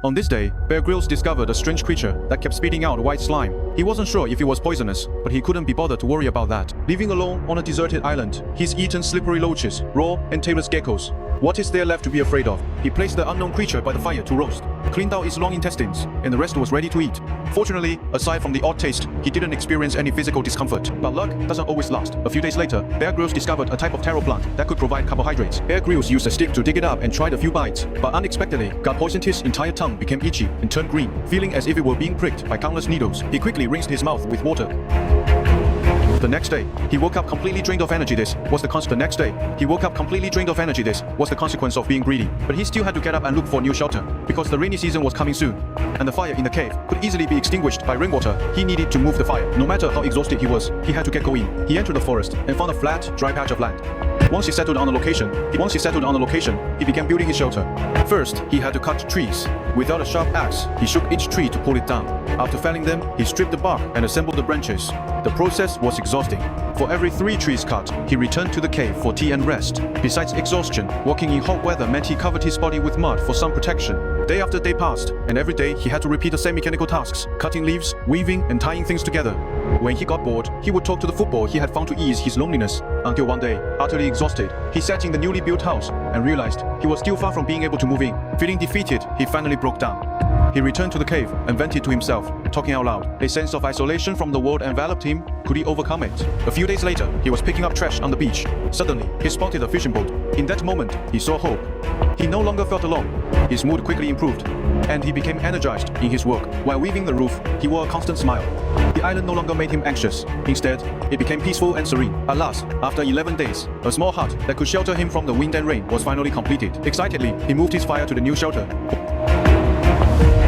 On this day, Bear Grylls discovered a strange creature that kept spitting out white slime. He wasn't sure if it was poisonous, but he couldn't be bothered to worry about that. Living alone on a deserted island, he's eaten slippery loaches, raw and tailless geckos. What is there left to be afraid of? He placed the unknown creature by the fire to roast, cleaned out its long intestines, and the rest was ready to eat. Fortunately, aside from the odd taste, he didn't experience any physical discomfort. But luck doesn't always last. A few days later, Bear Grylls discovered a type of taro plant that could provide carbohydrates. Bear Grylls used a stick to dig it up and tried a few bites, but unexpectedly got poisoned. His entire tongue became itchy and turned green, feeling as if it were being pricked by countless needles. He quickly rinsed his mouth with water. The next day, he woke up completely drained of energy. This was the consequence of being greedy. But he still had to get up and look for new shelter, because the rainy season was coming soon, and the fire in the cave could easily be extinguished by rainwater. He needed to move the fire. No matter how exhausted he was, he had to get going. He entered the forest and found a flat, dry patch of land. Once he settled on a location, he began building his shelter. First, he had to cut trees. Without a sharp axe, he shook each tree to pull it down. After felling them, he stripped the bark and assembled the branches. The process was exhausting. For every 3 trees cut, he returned to the cave for tea and rest. Besides exhaustion, walking in hot weather meant he covered his body with mud for sun protection. Day after day passed, and every day he had to repeat the same mechanical tasks, cutting leaves, weaving, and tying things together. When he got bored, he would talk to the football he had found to ease his loneliness, until one day, utterly exhausted, he sat in the newly built house and realized he was still far from being able to move in. Feeling defeated, he finally broke down. He returned to the cave and vented to himself, talking out loud. A sense of isolation from the world enveloped him. Could he overcome it? A few days later, he was picking up trash on the beach. Suddenly, he spotted a fishing boat. In that moment, he saw hope. He no longer felt alone. His mood quickly improved, and he became energized in his work. While weaving the roof, he wore a constant smile. The island no longer made him anxious. Instead, it became peaceful and serene. At last, after 11 days, a small hut that could shelter him from the wind and rain was finally completed. Excitedly, he moved his fire to the new shelter.